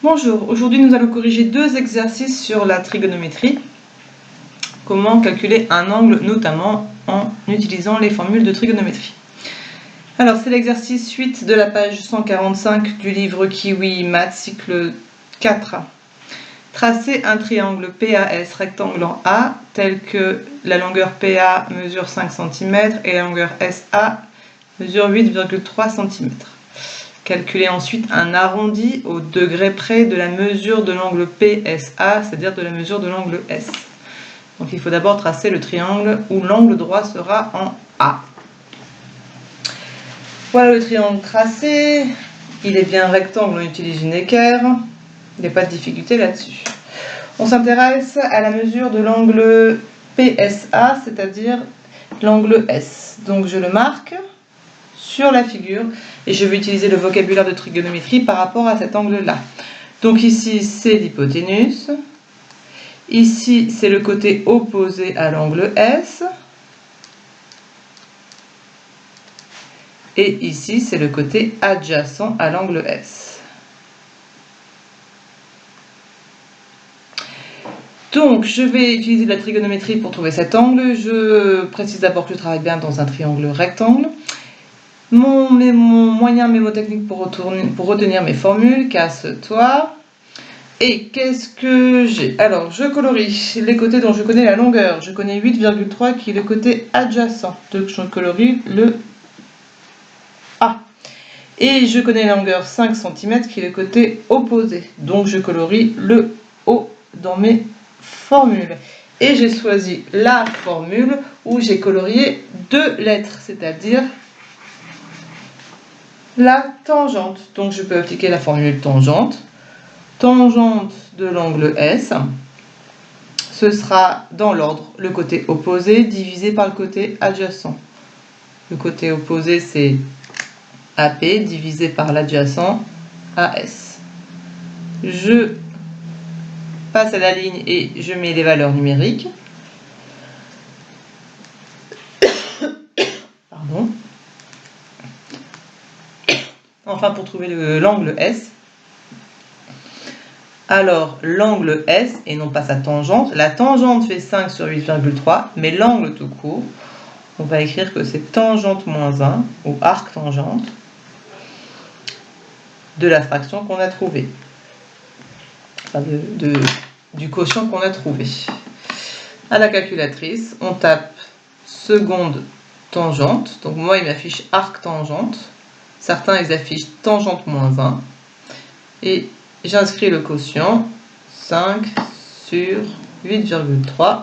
Bonjour, aujourd'hui nous allons corriger deux exercices sur la trigonométrie. Comment calculer un angle, notamment en utilisant les formules de trigonométrie. Alors c'est l'exercice 8 de la page 145 du livre Kiwi Maths, cycle 4. Tracez un triangle PAS rectangle en A, tel que la longueur PA mesure 5 cm et la longueur SA mesure 8,3 cm. Calculez ensuite un arrondi au degré près de la mesure de l'angle PSA, c'est-à-dire de la mesure de l'angle S. Donc il faut d'abord tracer le triangle où l'angle droit sera en A. Voilà le triangle tracé. Il est bien rectangle, on utilise une équerre. Il n'y a pas de difficulté là-dessus. On s'intéresse à la mesure de l'angle PSA, c'est-à-dire l'angle S. Donc je le marque sur la figure et je vais utiliser le vocabulaire de trigonométrie par rapport à cet angle-là. Donc ici, c'est l'hypoténuse. Ici, c'est le côté opposé à l'angle S. Et ici, c'est le côté adjacent à l'angle S. Donc, je vais utiliser la trigonométrie pour trouver cet angle. Je précise d'abord que je travaille bien dans un triangle rectangle. Mon moyen mémotechnique pour retenir mes formules, casse-toi. Et qu'est-ce que j'ai? Alors, je colorie les côtés dont je connais la longueur. Je connais 8,3 qui est le côté adjacent. Donc, je colorie le A. Et je connais la longueur 5 cm qui est le côté opposé. Donc, je colorie le O dans mes formules. Et j'ai choisi la formule où j'ai colorié deux lettres, c'est-à-dire la tangente. Donc, je peux appliquer la formule tangente. Tangente de l'angle S, ce sera dans l'ordre le côté opposé divisé par le côté adjacent. Le côté opposé, c'est AP divisé par l'adjacent AS. Je passe à la ligne et je mets les valeurs numériques. Pardon. Enfin, pour trouver l'angle S, alors l'angle S, et non pas sa tangente, la tangente fait 5 sur 8,3, mais l'angle tout court, on va écrire que c'est tangente moins 1, ou arc tangente, de la fraction qu'on a trouvée, enfin du quotient qu'on a trouvé. À la calculatrice, on tape seconde tangente, donc moi il m'affiche arc tangente, certains ils affichent tangente moins 1, et j'inscris le quotient 5 sur 8,3.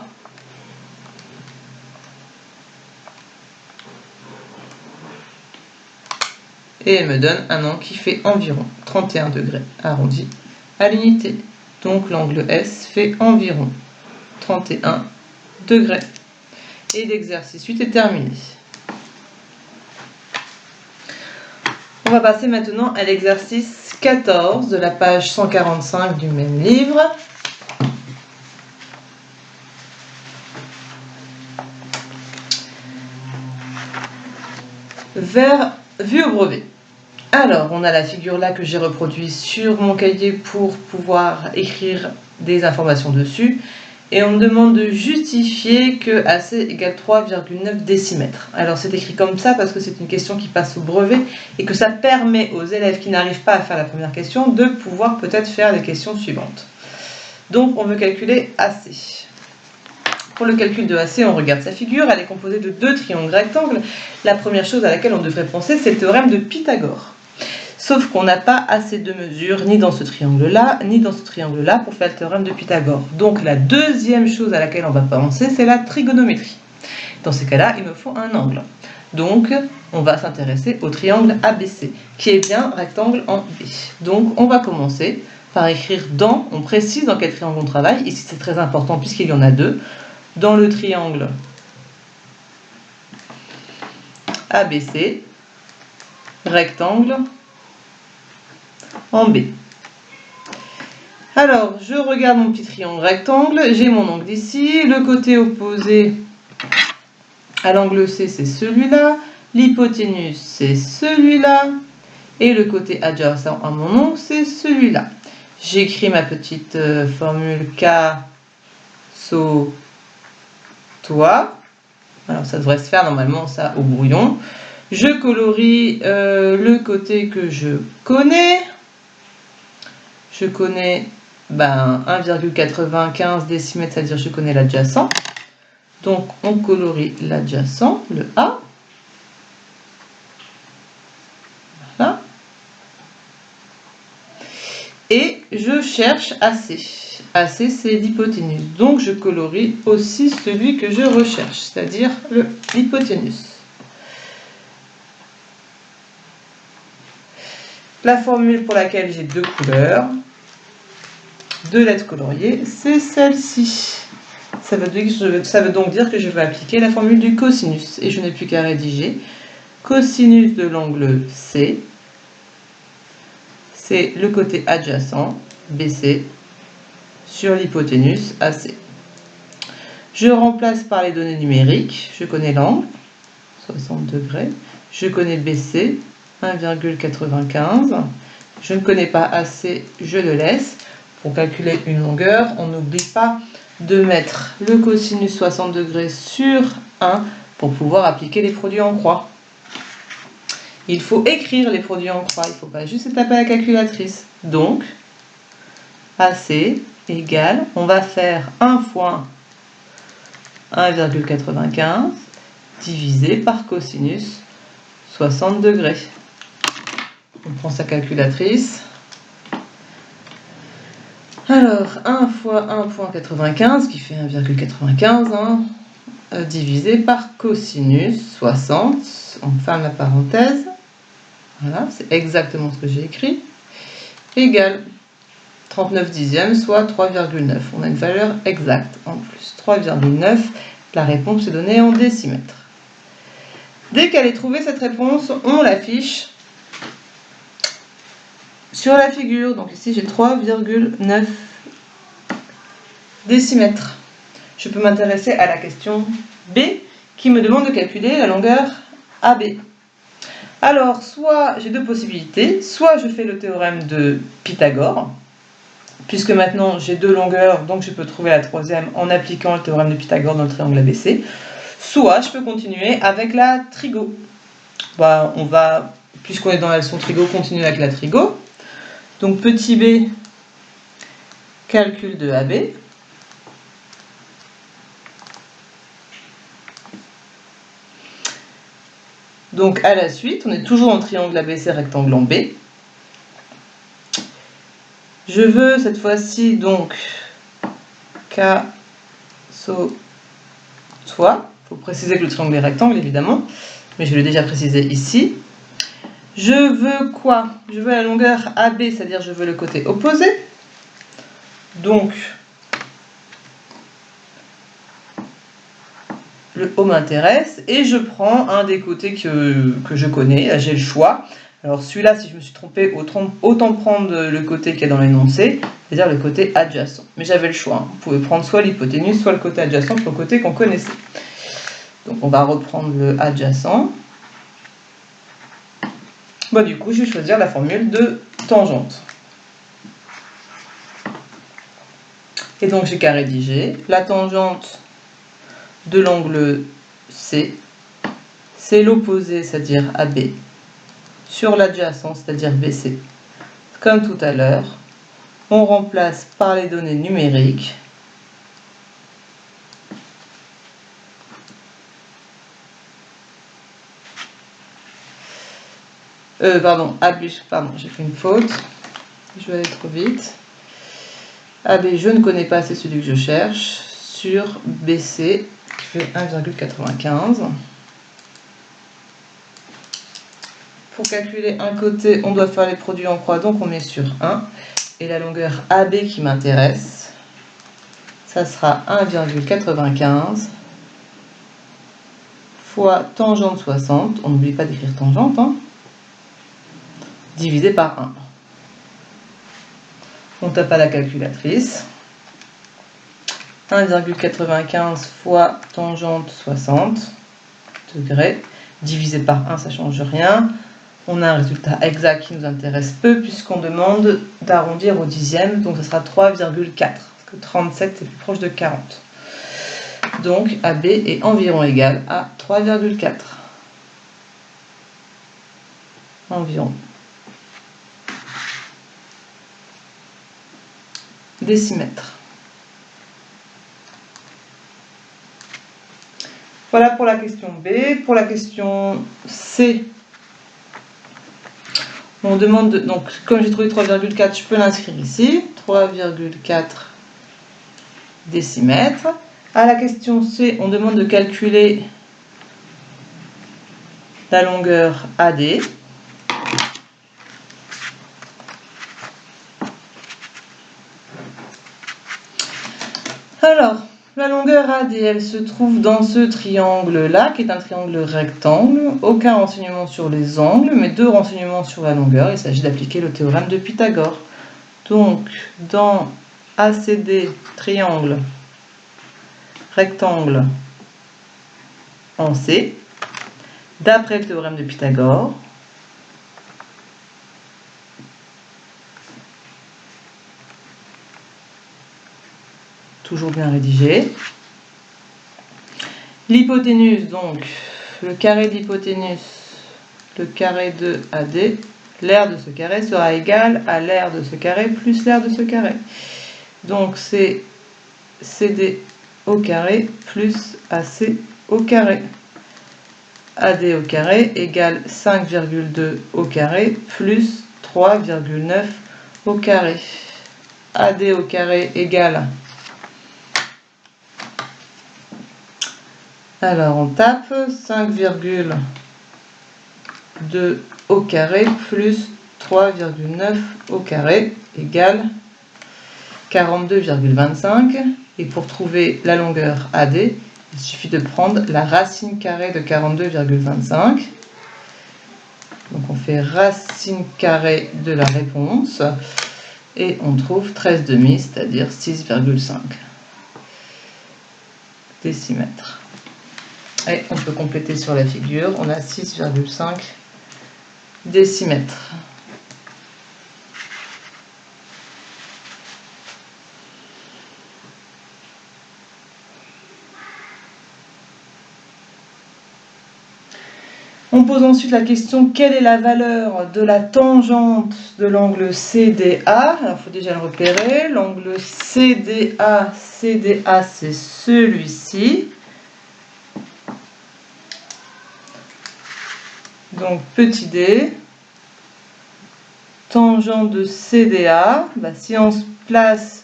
Et elle me donne un angle qui fait environ 31 degrés arrondi à l'unité. Donc l'angle S fait environ 31 degrés. Et l'exercice 8 est terminé. On va passer maintenant à l'exercice 14 de la page 145 du même livre. Vue au brevet. Alors, on a la figure là que j'ai reproduite sur mon cahier pour pouvoir écrire des informations dessus. Et on me demande de justifier que AC égale 3,9 décimètres. Alors c'est écrit comme ça parce que c'est une question qui passe au brevet et que ça permet aux élèves qui n'arrivent pas à faire la première question de pouvoir peut-être faire les questions suivantes. Donc on veut calculer AC. Pour le calcul de AC, on regarde sa figure, elle est composée de deux triangles rectangles. La première chose à laquelle on devrait penser, c'est le théorème de Pythagore. Sauf qu'on n'a pas assez de mesures, ni dans ce triangle-là, ni dans ce triangle-là, pour faire le théorème de Pythagore. Donc la deuxième chose à laquelle on va penser, c'est la trigonométrie. Dans ces cas-là, il me faut un angle. Donc, on va s'intéresser au triangle ABC, qui est bien rectangle en B. Donc, on va commencer par écrire dans, on précise dans quel triangle on travaille. Ici, c'est très important puisqu'il y en a deux. Dans le triangle ABC, rectangle en B. Alors, je regarde mon petit triangle rectangle, j'ai mon angle ici, le côté opposé à l'angle C, c'est celui-là, l'hypoténuse, c'est celui-là, et le côté adjacent à mon angle, c'est celui-là. J'écris ma petite formule K, So, toi. Alors ça devrait se faire normalement ça au brouillon. Je colorie le côté que je connais. Je connais 1,95 décimètres, c'est-à-dire je connais l'adjacent. Donc on colorie l'adjacent, le A. Voilà. Et je cherche AC. AC, c'est l'hypoténuse. Donc je colorie aussi celui que je recherche, c'est-à-dire l'hypoténuse. La formule pour laquelle j'ai deux couleurs, deux lettres coloriées, c'est celle-ci. Ça veut donc dire que je vais appliquer la formule du cosinus. Et je n'ai plus qu'à rédiger. Cosinus de l'angle C, c'est le côté adjacent, BC, sur l'hypoténuse, AC. Je remplace par les données numériques. Je connais l'angle, 60 degrés. Je connais BC, 1,95. Je ne connais pas AC, je le laisse. Pour calculer une longueur, on n'oublie pas de mettre le cosinus 60 degrés sur 1 pour pouvoir appliquer les produits en croix. Il faut écrire les produits en croix, il ne faut pas juste taper à la calculatrice. Donc, AC égale, on va faire 1 fois 1,95 divisé par cosinus 60 degrés. On prend sa calculatrice. Alors, 1 fois 1,95 qui fait 1,95 divisé par cosinus 60. On ferme la parenthèse. Voilà, c'est exactement ce que j'ai écrit. Égale 39 dixièmes, soit 3,9. On a une valeur exacte en plus. 3,9. La réponse est donnée en décimètres. Dès qu'elle est trouvée, cette réponse, on l'affiche sur la figure. Donc ici, j'ai 3,9 décimètres. Je peux m'intéresser à la question B qui me demande de calculer la longueur AB. Alors, soit j'ai deux possibilités, soit je fais le théorème de Pythagore, puisque maintenant j'ai deux longueurs, donc je peux trouver la troisième en appliquant le théorème de Pythagore dans le triangle ABC, soit je peux continuer avec la trigo. On va, puisqu'on est dans la leçon trigo, continuer avec la trigo. Donc petit b, calcul de AB. Donc à la suite, on est toujours en triangle ABC, rectangle en B. Je veux cette fois-ci donc K, So, toi. Il faut préciser que le triangle est rectangle évidemment, mais je l'ai déjà précisé ici. Je veux quoi? Je veux la longueur AB, c'est-à-dire je veux le côté opposé. Donc le haut m'intéresse et je prends un des côtés que je connais, j'ai le choix. Alors celui-là, si je me suis trompée, autant prendre le côté qui est dans l'énoncé, c'est-à-dire le côté adjacent. Mais j'avais le choix, vous pouvez prendre soit l'hypoténuse, soit le côté adjacent, soit le côté qu'on connaissait. Donc on va reprendre le adjacent. Du coup, je vais choisir la formule de tangente. Et donc j'ai qu'à rédiger. La tangente de l'angle C, c'est l'opposé, c'est-à-dire AB, sur l'adjacent, c'est-à-dire BC. Comme tout à l'heure, on remplace par les données numériques. J'ai fait une faute. Je vais aller trop vite. AB, je ne connais pas, c'est celui que je cherche. Sur BC, qui fait 1,95. Pour calculer un côté, on doit faire les produits en croix, donc on met sur 1. Et la longueur AB qui m'intéresse, ça sera 1,95 fois tangente 60, on n'oublie pas d'écrire tangente, divisé par 1. On tape à la calculatrice. 1,95 fois tangente 60 degrés, divisé par 1, ça ne change rien. On a un résultat exact qui nous intéresse peu puisqu'on demande d'arrondir au dixième, donc ce sera 3,4, parce que 37 est plus proche de 40. Donc AB est environ égal à 3,4. Environ. Décimètres. Voilà pour la question B. Pour la question C, on demande, donc comme j'ai trouvé 3,4, je peux l'inscrire ici, 3,4 décimètres. À la question C, on demande de calculer la longueur AD. Alors, la longueur AD, elle se trouve dans ce triangle-là, qui est un triangle rectangle. Aucun renseignement sur les angles, mais 2 renseignements sur la longueur. Il s'agit d'appliquer le théorème de Pythagore. Donc, dans ACD, triangle, rectangle en C, d'après le théorème de Pythagore, toujours bien rédigé. L'hypoténuse, donc, le carré de l'hypoténuse, le carré de AD, l'aire de ce carré sera égal à l'aire de ce carré plus l'aire de ce carré. Donc, c'est CD au carré plus AC au carré. AD au carré égale 5,2 au carré plus 3,9 au carré. AD au carré égale... Alors on tape 5,2 au carré plus 3,9 au carré égale 42,25. Et pour trouver la longueur AD, il suffit de prendre la racine carrée de 42,25. Donc on fait racine carrée de la réponse et on trouve 13,5, c'est-à-dire 6,5 décimètres. Et on peut compléter sur la figure, on a 6,5 décimètres. On pose ensuite la question, quelle est la valeur de la tangente de l'angle CDA? Alors, il faut déjà le repérer. L'angle CDA, c'est celui-ci. Donc, petit d, tangente de CDA, si on se place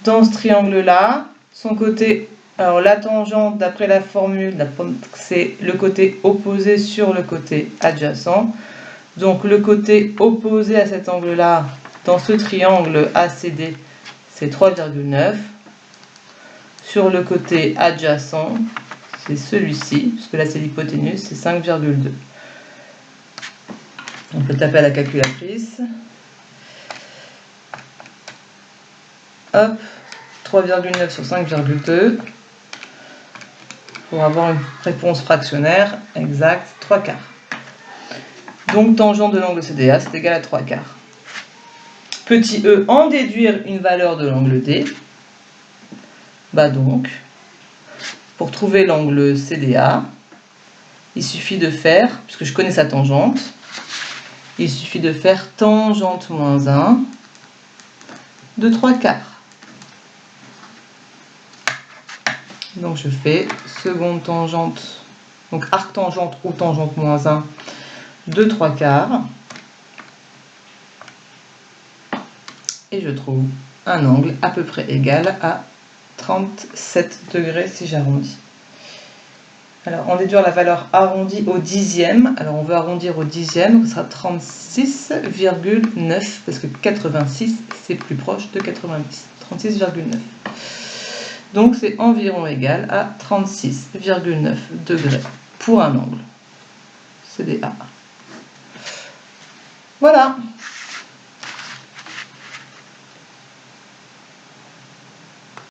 dans ce triangle-là, son côté, alors la tangente, d'après la formule, c'est le côté opposé sur le côté adjacent. Donc, le côté opposé à cet angle-là, dans ce triangle ACD, c'est 3,9. Sur le côté adjacent, c'est celui-ci, puisque là c'est l'hypoténuse, c'est 5,2. On peut taper à la calculatrice. Hop, 3,9 sur 5,2 pour avoir une réponse fractionnaire exacte, 3/4. Donc tangente de l'angle CDA, c'est égal à 3/4. Petit e, en déduire une valeur de l'angle D. Donc, pour trouver l'angle CDA, il suffit de faire, puisque je connais sa tangente, il suffit de faire tangente moins 1 de 3/4. Donc je fais seconde tangente, donc arc tangente ou tangente moins 1 de 3/4. Et je trouve un angle à peu près égal à 37 degrés si j'arrondis. Alors, on déduire la valeur arrondie au dixième. Alors, on veut arrondir au dixième, donc ce sera 36,9, parce que 86, c'est plus proche de 90. 36,9. Donc, c'est environ égal à 36,9 degrés pour un angle CDA. Voilà.